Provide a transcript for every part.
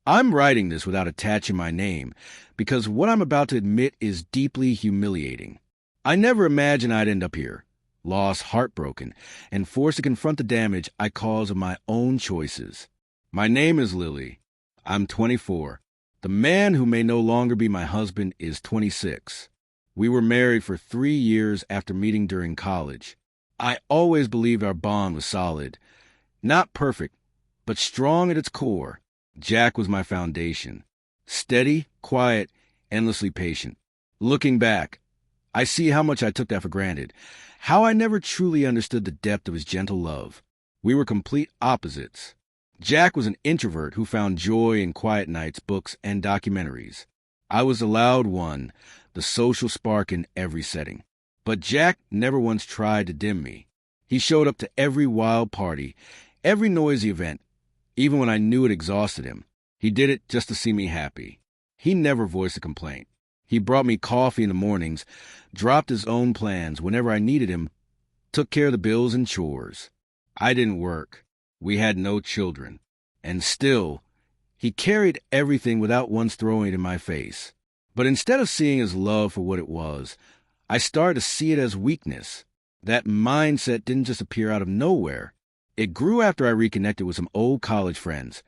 I'm writing this without attaching my name because what I'm about to admit is deeply humiliating. I never imagined I'd end up here, lost, heartbroken, and forced to confront the damage I caused of my own choices. My name is Lily. I'm 24. The man who may no longer be my husband is 26. We were married for 3 years after meeting during college. I always believed our bond was solid. Not perfect, but strong at its core. Jack was my foundation. Steady, quiet, endlessly patient. Looking back, I see how much I took that for granted, how I never truly understood the depth of his gentle love. We were complete opposites. Jack was an introvert who found joy in quiet nights, books, and documentaries. I was the loud one, the social spark in every setting. But Jack never once tried to dim me. He showed up to every wild party, every noisy event, even when I knew it exhausted him. He did it just to see me happy. He never voiced a complaint. He brought me coffee in the mornings, dropped his own plans whenever I needed him, took care of the bills and chores. I didn't work. We had no children. And still, he carried everything without once throwing it in my face. But instead of seeing his love for what it was, I started to see it as weakness. That mindset didn't just appear out of nowhere. It grew after I reconnected with some old college friends,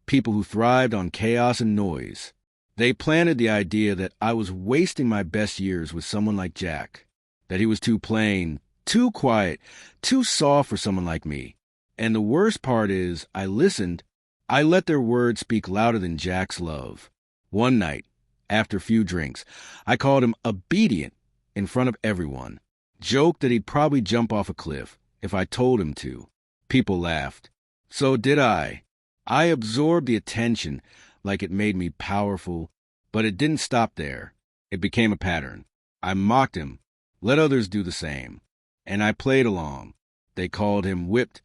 people who thrived on chaos and noise. They planted the idea that I was wasting my best years with someone like Jack, that he was too plain, too quiet, too soft for someone like me. And the worst part is, I listened. I let their words speak louder than Jack's love. One night, after a few drinks, I called him obedient in front of everyone. Joked that he'd probably jump off a cliff if I told him to. People laughed. So did I. I absorbed the attention like it made me powerful, but it didn't stop there. It became a pattern. I mocked him, let others do the same, and I played along. They called him whipped,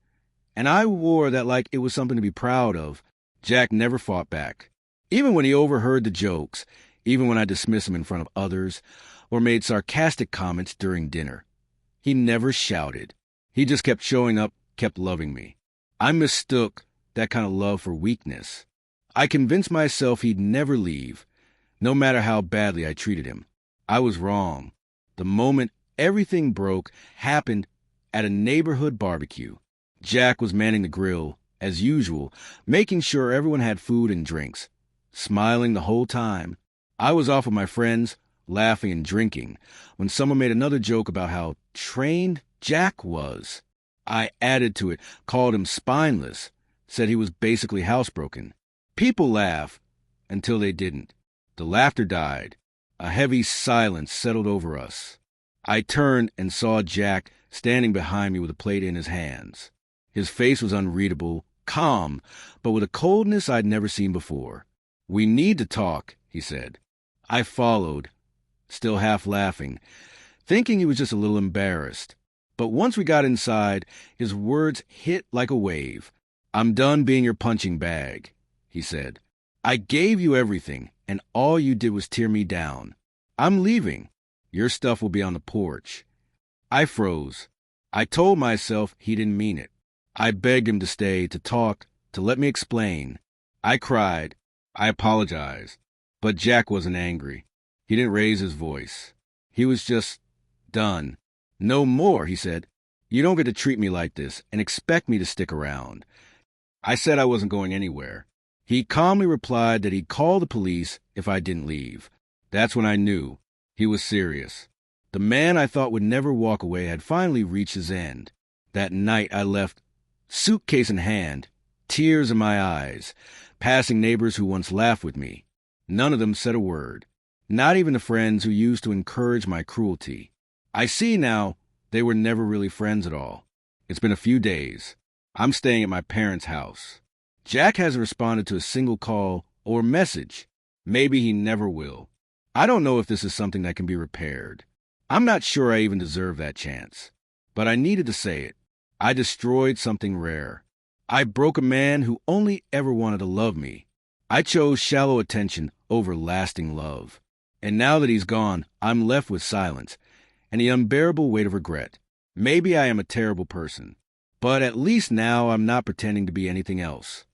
and I wore that like it was something to be proud of. Jack never fought back. Even when he overheard the jokes, even when I dismissed him in front of others, or made sarcastic comments during dinner. He never shouted. He just kept showing up, kept loving me. I mistook that kind of love for weakness. I convinced myself he'd never leave, no matter how badly I treated him. I was wrong. The moment everything broke happened at a neighborhood barbecue. Jack was manning the grill, as usual, making sure everyone had food and drinks, smiling the whole time. I was off with my friends, laughing and drinking, when someone made another joke about how trained Jack was. I added to it, called him spineless, said he was basically housebroken. People laughed until they didn't. The laughter died. A heavy silence settled over us. I turned and saw Jack standing behind me with a plate in his hands. His face was unreadable, calm, but with a coldness I'd never seen before. "We need to talk," he said. I followed, still half laughing, thinking he was just a little embarrassed. But once we got inside, his words hit like a wave. "I'm done being your punching bag," he said. "I gave you everything, and all you did was tear me down. I'm leaving. Your stuff will be on the porch." I froze. I told myself he didn't mean it. I begged him to stay, to talk, to let me explain. I cried. I apologized. But Jack wasn't angry. He didn't raise his voice. He was just done. "No more," he said. "You don't get to treat me like this and expect me to stick around." I said I wasn't going anywhere. He calmly replied that he'd call the police if I didn't leave. That's when I knew he was serious. The man I thought would never walk away had finally reached his end. That night I left, suitcase in hand, tears in my eyes, passing neighbors who once laughed with me. None of them said a word, not even the friends who used to encourage my cruelty. I see now they were never really friends at all. It's been a few days. I'm staying at my parents' house. Jack hasn't responded to a single call or message. Maybe he never will. I don't know if this is something that can be repaired. I'm not sure I even deserve that chance. But I needed to say it. I destroyed something rare. I broke a man who only ever wanted to love me. I chose shallow attention over lasting love. And now that he's gone, I'm left with silence and the unbearable weight of regret. Maybe I am a terrible person, but at least now I'm not pretending to be anything else.